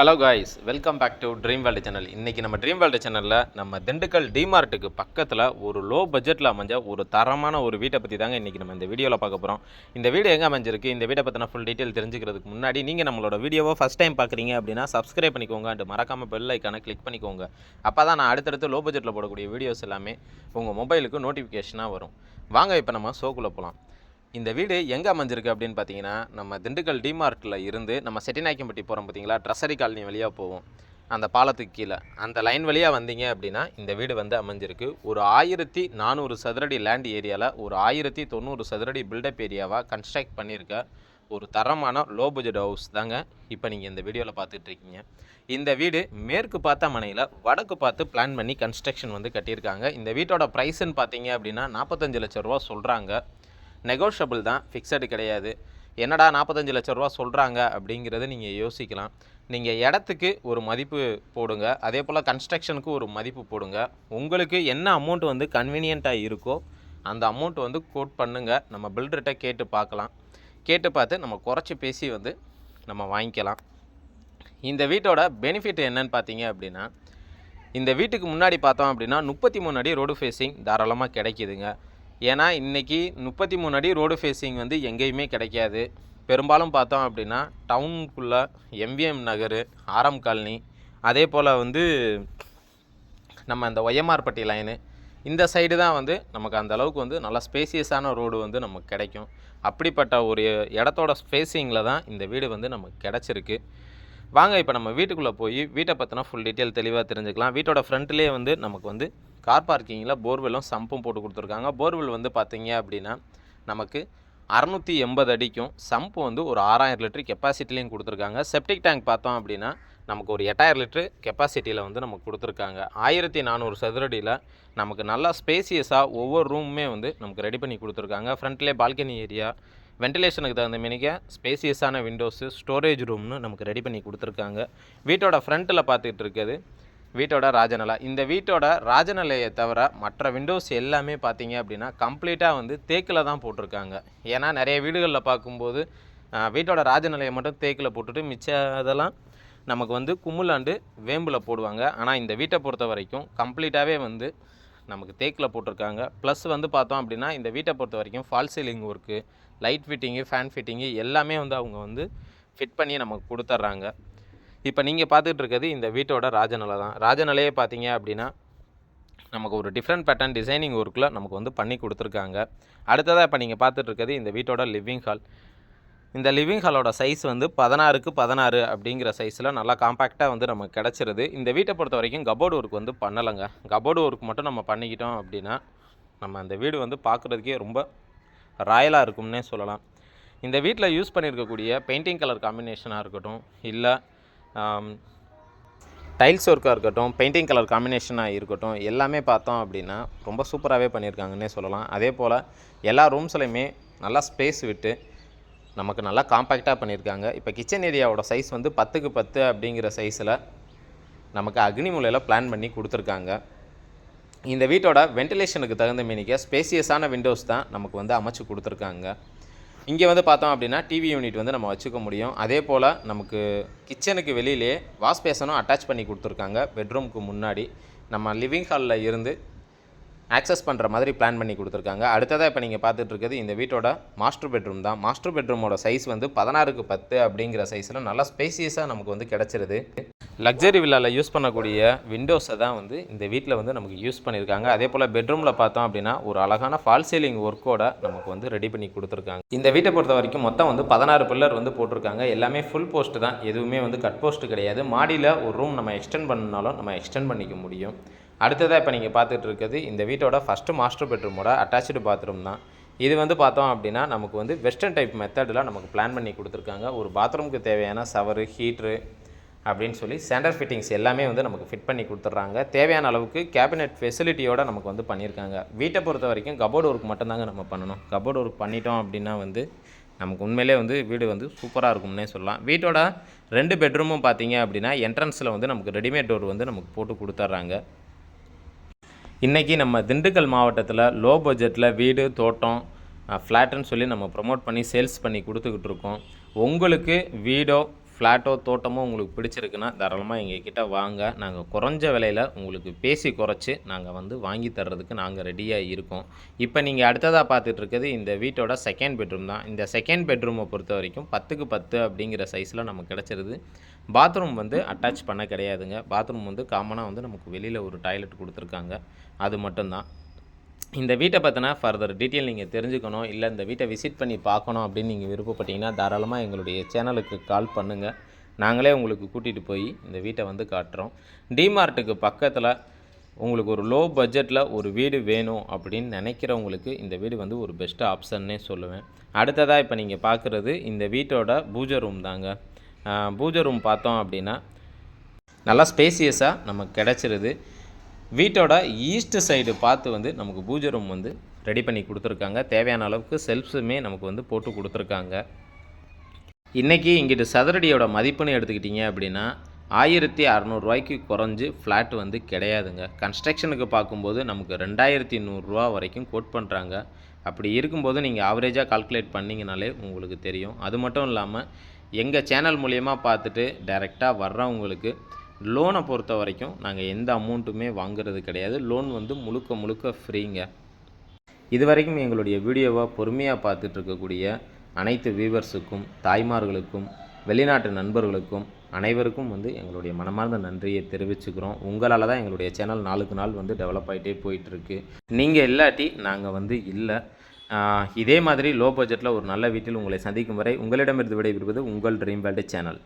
Hello guys, welcome back to dream world channel. இன்றைக்கி நம்ம dream world சேனலில் நம்ம திண்டுக்கல் டிமார்ட்டுக்கு பக்கத்தில் ஒரு லோ பட்ஜெட்டில் அமைஞ்ச ஒரு தரமான ஒரு வீட்டை பற்றி தாங்க இன்றைக்கி நம்ம இந்த வீடியோவில் பார்க்க போகிறோம். இந்த வீடு எங்கே அமைஞ்சிருக்கு, இந்த வீட்டை பற்றின ஃபுல் டீட்டெயில் தெரிஞ்சுக்கிறதுக்கு முன்னாடி நீங்கள் நம்மளோட வீடியோவை ஃபஸ்ட் டைம் பார்க்குறீங்க அப்படின்னா சப்ஸ்கிரைப் பண்ணிக்கோங்க அண்ட் மறக்காமல் பெல் ஐக்கானை கிளிக் பண்ணிக்கோங்க. அப்போ தான் நான் அடுத்தடுத்து லோ பட்ஜெட்டில் போடக்கூடிய வீடியோஸ் எல்லாமே உங்கள் மொபைலுக்கு நோட்டிஃபிகேஷனாக வரும். வாங்க இப்போ நம்ம ஷோக்குள்ளே போகலாம். இந்த வீடு எங்கே அமைஞ்சிருக்கு அப்படின்னு பார்த்தீங்கன்னா, நம்ம திண்டுக்கல் டிமார்ட்டில் இருந்து நம்ம செட்டிநாயக்கம்பட்டி போகிறோம் பார்த்தீங்களா, ட்ரெஸரி காலனி வழியாக போவோம். அந்த பாலத்துக்கு கீழே அந்த லைன் வழியாக வந்தீங்க அப்படின்னா இந்த வீடு வந்து அமைஞ்சிருக்கு. ஒரு 1400 சதுரடி லேண்ட் ஏரியாவில் ஒரு 1090 சதுரடி பில்டப் ஏரியாவாக கன்ஸ்ட்ரக்ட் பண்ணியிருக்க ஒரு தரமான லோ பட்ஜெட் ஹவுஸ் தாங்க இப்போ நீங்கள் இந்த வீடியோவில் பார்த்துட்ருக்கீங்க. இந்த வீடு மேற்கு பார்த்த மனையில் வடக்கு பார்த்து பிளான் பண்ணி கன்ஸ்ட்ரக்ஷன் வந்து கட்டியிருக்காங்க. இந்த வீட்டோட ப்ரைஸுன்னு பார்த்தீங்க அப்படின்னா 45 லட்ச ரூபா சொல்கிறாங்க. நெகோஷியபிள் தான், ஃபிக்ஸடு கிடையாது. என்னடா 45 லட்ச ரூபா சொல்கிறாங்க அப்படிங்கிறத நீங்கள் யோசிக்கலாம். நீங்கள் இடத்துக்கு ஒரு மதிப்பு போடுங்க, அதே போல் கன்ஸ்ட்ரக்ஷனுக்கு ஒரு மதிப்பு போடுங்க. உங்களுக்கு என்ன அமௌண்ட் வந்து கன்வீனியண்ட்டாக இருக்கோ அந்த அமௌண்ட் வந்து கோட் பண்ணுங்கள். நம்ம பில்டர்கிட்ட கேட்டு பார்க்கலாம். கேட்டு பார்த்து நம்ம குறைச்சி பேசி வந்து நம்ம வாங்கிக்கலாம். இந்த வீட்டோட பெனிஃபிட் என்னன்னு பார்த்தீங்க அப்படின்னா, இந்த வீட்டுக்கு முன்னாடி பார்த்தோம் அப்படின்னா 33 அடி ரோடு ஃபேஸிங் தாராளமாக கிடைக்கிதுங்க. ஏன்னா இன்றைக்கி 33 அடி ரோடு ஃபேஸிங் வந்து எங்கேயுமே கிடைக்காது. பெரும்பாலும் பார்த்தோம் அப்படின்னா டவுனுக்குள்ளே எம்விஎம் நகர், ஆரம் காலனி, அதே போல் வந்து நம்ம அந்த ஒய்எம்ஆர்பட்டி லைனு இந்த சைடு தான் வந்து நமக்கு அந்த அளவுக்கு வந்து நல்லா ஸ்பேசியஸான ரோடு வந்து நமக்கு கிடைக்கும். அப்படிப்பட்ட ஒரு இடத்தோட ஸ்பேஸிங்கில் தான் இந்த வீடு வந்து நமக்கு கிடச்சிருக்கு. வாங்க இப்போ நம்ம வீட்டுக்குள்ளே போய் வீட்டை பற்றினா ஃபுல் டீட்டெயில் தெளிவாக தெரிஞ்சுக்கலாம். வீட்டோட ஃப்ரண்ட்லேயே வந்து நமக்கு வந்து கார் பார்க்கிங்கில் போர்வெல்லும் சம்பும் போட்டு கொடுத்துருக்காங்க. போர்வெல் வந்து பார்த்தீங்க அப்படின்னா நமக்கு 680 அடிக்கும், சம்பு வந்து ஒரு 6000 லிட்டர் கெப்பாசிட்டிலையும் கொடுத்துருக்காங்க. செப்டிக் டேங்க் பார்த்தோம் அப்படின்னா நமக்கு ஒரு 8000 லிட்டர் கெப்பாசிட்டியில் வந்து நமக்கு கொடுத்துருக்காங்க. 1400 சதுரடியில் நமக்கு நல்லா ஸ்பேசியஸாக ஒவ்வொரு ரூமுமே வந்து நமக்கு ரெடி பண்ணி கொடுத்துருக்காங்க. ஃப்ரண்ட்லேயே பால்கனி ஏரியா, வென்டிலேஷனுக்கு தகுந்த மாரிக்க ஸ்பேசியஸான விண்டோஸு, ஸ்டோரேஜ் ரூம்னு நமக்கு ரெடி பண்ணி கொடுத்துருக்காங்க. வீட்டோட ஃப்ரண்ட்டில் பார்த்துட்டு இருக்குது வீட்டோட ராஜநிலை. இந்த வீட்டோட ராஜநிலையை தவிர மற்ற விண்டோஸ் எல்லாமே பார்த்தீங்க அப்படின்னா கம்ப்ளீட்டாக வந்து தேக்கில் தான் போட்டிருக்காங்க. ஏன்னா நிறைய வீடுகளில் பார்க்கும்போது வீட்டோட ராஜநிலையை மட்டும் தேக்கில் போட்டுட்டு மிச்ச அதெல்லாம் நமக்கு வந்து கும்முலாண்டு வேம்பில் போடுவாங்க. ஆனால் இந்த வீட்டை பொறுத்த வரைக்கும் கம்ப்ளீட்டாகவே வந்து நமக்கு தேக்கில் போட்டிருக்காங்க. ப்ளஸ் வந்து பார்த்தோம் அப்படின்னா இந்த வீட்டை பொறுத்த வரைக்கும் fall ceiling work, light fitting, fan fitting எல்லாமே வந்து அவங்க வந்து ஃபிட் பண்ணி நமக்கு கொடுத்துட்றாங்க. இப்போ நீங்கள் பார்த்துட்டு இருக்கிறது இந்த வீட்டோட ராஜநிலை தான். ராஜநிலையே பார்த்தீங்க அப்படின்னா நமக்கு ஒரு டிஃப்ரெண்ட் பேட்டர்ன் டிசைனிங் ஒர்க்கில் நமக்கு வந்து பண்ணி கொடுத்துருக்காங்க. அடுத்ததாக இப்போ நீங்கள் பார்த்துட்டு இருக்கிறது இந்த வீட்டோட லிவிங் ஹால். இந்த லிவிங் ஹாலோட சைஸ் வந்து 16க்கு 16 அப்படிங்கிற சைஸில் நல்லா காம்பேக்டாக வந்து நமக்கு கிடச்சிருது. இந்த வீட்டை பொறுத்த வரைக்கும் கபோர்டு ஒர்க் வந்து பண்ணலைங்க. கபோர்டு ஒர்க் மட்டும் நம்ம பண்ணிக்கிட்டோம் அப்படின்னா நம்ம அந்த வீடு வந்து பார்க்குறதுக்கே ரொம்ப ராயலாக இருக்கும்னே சொல்லலாம். இந்த வீட்டில் யூஸ் பண்ணியிருக்கக்கூடிய பெயிண்டிங் கலர் காம்பினேஷனாக இருக்கட்டும், இல்லை டைல்ஸ் ஒர்க்காக இருக்கட்டும், பெயிண்டிங் கலர் காம்பினேஷனாக இருக்கட்டும், எல்லாமே பார்த்தோம் அப்படின்னா ரொம்ப சூப்பராகவே பண்ணியிருக்காங்கன்னே சொல்லலாம். அதே போல் எல்லா ரூம்ஸ்லையுமே நல்லா ஸ்பேஸ் விட்டு நமக்கு நல்லா காம்பேக்டாக பண்ணியிருக்காங்க. இப்போ கிச்சன் ஏரியாவோட சைஸ் வந்து 10க்கு 10 அப்படிங்கிற சைஸில் நமக்கு அக்னி மூலையில் பிளான் பண்ணி கொடுத்துருக்காங்க. இந்த வீட்டோட வென்டிலேஷனுக்கு தகுந்த மீனிக்க ஸ்பேசியஸான விண்டோஸ் தான் நமக்கு வந்து அமைச்சு கொடுத்துருக்காங்க. இங்கே வந்து பார்த்தோம் அப்படின்னா டிவி யூனிட் வந்து நம்ம வச்சுக்க முடியும். அதே போல் நமக்கு கிச்சனுக்கு வெளியிலே வாஷ் பேசனும் அட்டாச் பண்ணி கொடுத்துருக்காங்க. பெட்ரூமுக்கு முன்னாடி நம்ம லிவிங் ஹாலில் இருந்து ஆக்சஸ் பண்ணுற மாதிரி பிளான் பண்ணி கொடுத்துருக்காங்க. அடுத்ததாக இப்போ நீங்கள் பார்த்துட்டு இருக்கிறது இந்த வீட்டோட மாஸ்டர் பெட்ரூம் தான். மாஸ்டர் பெட்ரூமோட சைஸ் வந்து 16க்கு 10 அப்படிங்கிற சைஸில் நல்லா ஸ்பேசியஸாக நமக்கு வந்து கிடச்சிருது. லக்ஸரி வில்லாவில் யூஸ் பண்ணக்கூடிய விண்டோஸை தான் வந்து இந்த வீட்டில் வந்து நமக்கு யூஸ் பண்ணியிருக்காங்க. அதே போல் பெட்ரூமில் பார்த்தோம் அப்படின்னா ஒரு அழகான ஃபால் சீலிங் ஒர்க்கோட நமக்கு வந்து ரெடி பண்ணி கொடுத்துருக்காங்க. இந்த வீட்டை பொறுத்த வரைக்கும் மொத்தம் வந்து 16 பில்லர் வந்து போட்டிருக்காங்க. எல்லாமே ஃபுல் போஸ்ட் தான், எதுவுமே வந்து கட் போஸ்ட் கிடையாது. மாடியில் ஒரு ரூம் நம்ம எக்ஸ்டெண்ட் பண்ணாலும் நம்ம எக்ஸ்டெண்ட் பண்ணிக்க முடியும். அடுத்ததாக இப்போ நீங்கள் பார்த்துட்டு இருக்கிறது இந்த வீட்டோட ஃபஸ்ட்டு மாஸ்டர் பெட்ரூமோட அட்டாச்சு பாத்ரூம் தான். இது வந்து பார்த்தோம் அப்படின்னா நமக்கு வந்து வெஸ்டர்ன் டைப் மெத்தடில் நமக்கு பிளான் பண்ணி கொடுத்துருக்காங்க. ஒரு பாத்ரூமுக்கு தேவையான ஷவரு, ஹீட்ரு அப்படின்னு சொல்லி ஸ்டாண்டர்ட் ஃபிட்டிங்ஸ் எல்லாமே வந்து நமக்கு ஃபிட் பண்ணி கொடுத்துட்றாங்க. தேவையான அளவுக்கு கேபினெட் ஃபெசிலிட்டியோடு நமக்கு வந்து பண்ணியிருக்காங்க. வீட்டை பொறுத்த வரைக்கும் கபோர்டு ஒர்க் மட்டும்தாங்க நம்ம பண்ணணும். கபோர்டு ஒர்க் பண்ணிட்டோம் அப்படின்னா வந்து நமக்கு உண்மையிலே வந்து வீடு வந்து சூப்பராக இருக்கும்னே சொல்லலாம். வீட்டோட 2 பெட்ரூமும் பார்த்தீங்க அப்படின்னா என்ட்ரன்ஸில் வந்து நமக்கு ரெடிமேட் டோர் வந்து நமக்கு போட்டு கொடுத்துட்றாங்க. இன்றைக்கி நம்ம திண்டுக்கல் மாவட்டத்தில் லோ பட்ஜெட்டில் வீடு, தோட்டம், ஃப்ளாட்டுன்னு சொல்லி நம்ம ப்ரொமோட் பண்ணி சேல்ஸ் பண்ணி கொடுத்துக்கிட்டு இருக்கோம். உங்களுக்கு வீடோ ஃப்ளாட்டோ தோட்டமோ உங்களுக்கு பிடிச்சிருக்குன்னா தாராளமாக எங்ககிட்ட வாங்க. நாங்கள் குறைஞ்ச விலையில் உங்களுக்கு பேசி குறைச்சி நாங்கள் வந்து வாங்கி தர்றதுக்கு நாங்கள் ரெடியாக இருக்கோம். இப்போ நீங்கள் அடுத்ததாக பார்த்துட்டு இருக்கிறது இந்த வீட்டோட செகண்ட் பெட்ரூம் தான். இந்த செகண்ட் பெட்ரூமை பொறுத்த வரைக்கும் 10க்கு 10 அப்படிங்கிற சைஸில் நமக்கு கிடச்சிருது. பாத்ரூம் வந்து அட்டாச் பண்ண கிடையாதுங்க. பாத்ரூம் வந்து காமனாக வந்து நமக்கு வெளியில் ஒரு டாய்லெட் கொடுத்துருக்காங்க. அது மட்டும்தான். இந்த வீட்டை பற்றின ஃபர்தர் டீட்டெயில் நீங்கள் தெரிஞ்சுக்கணும், இல்லை இந்த வீட்டை விசிட் பண்ணி பார்க்கணும் அப்படின்னு நீங்கள் விருப்பப்பட்டீங்கன்னா தாராளமாக எங்களுடைய சேனலுக்கு கால் பண்ணுங்கள். நாங்களே உங்களுக்கு கூட்டிகிட்டு போய் இந்த வீட்டை வந்து காட்டுறோம். டிமார்ட்டுக்கு பக்கத்தில் உங்களுக்கு ஒரு லோ பட்ஜெட்டில் ஒரு வீடு வேணும் அப்படின்னு நினைக்கிறவங்களுக்கு இந்த வீடு வந்து ஒரு பெஸ்ட்டு ஆப்ஷன்னே சொல்லுவேன். அடுத்ததாக இப்போ நீங்கள் பார்க்குறது இந்த வீட்டோட பூஜை ரூம் தாங்க. பூஜை ரூம் பார்த்தோம் அப்படின்னா நல்லா ஸ்பேசியஸாக நமக்கு கிடச்சிருது. வீட்டோட ஈஸ்ட் சைடு பார்த்து வந்து நமக்கு பூஜை ரூம் வந்து ரெடி பண்ணி கொடுத்துருக்காங்க. தேவையான அளவுக்கு செல்ஃப்ஸுமே நமக்கு வந்து போட்டு கொடுத்துருக்காங்க. இன்றைக்கி இங்கிட்டு சதுரடியோட மதிப்புன்னு எடுத்துக்கிட்டிங்க அப்படின்னா 1600 குறைஞ்சி ஃப்ளாட் வந்து கிடையாதுங்க. கன்ஸ்ட்ரக்ஷனுக்கு பார்க்கும்போது நமக்கு 2100 வரைக்கும் கோட் பண்ணுறாங்க. அப்படி இருக்கும்போது நீங்கள் ஆவரேஜாக கால்குலேட் பண்ணிங்கனாலே உங்களுக்கு தெரியும். அது மட்டும் இல்லாமல் எங்கள் சேனல் மூலயமா பார்த்துட்டு டைரெக்டாக வர்றவங்களுக்கு லோனை பொறுத்த வரைக்கும் நாங்கள் எந்த அமௌண்ட்டுமே வாங்குறது கிடையாது. லோன் வந்து முழுக்க முழுக்க ஃப்ரீங்க. இது வரைக்கும் எங்களுடைய வீடியோவை பொறுமையாக பார்த்துட்டு இருக்கக்கூடிய அனைத்து வியூவர்ஸுக்கும், தாய்மார்களுக்கும், வெளிநாட்டு நண்பர்களுக்கும் அனைவருக்கும் வந்து எங்களுடைய மனமார்ந்த நன்றியை தெரிவிச்சுக்கிறோம். உங்களால் தான் எங்களுடைய சேனல் நாளுக்கு நாள் வந்து டெவலப் ஆகிட்டே போயிட்டுருக்கு. நீங்கள் இல்லாட்டி நாங்கள் வந்து இல்லை. இதே மாதிரி லோ பட்ஜெட்டில் ஒரு நல்ல வீட்டில் உங்களை சந்திக்கும் வரை உங்களிடமிருந்து விடைபெறுவது உங்கள் ட்ரீம் வேர்ல்டு சேனல்.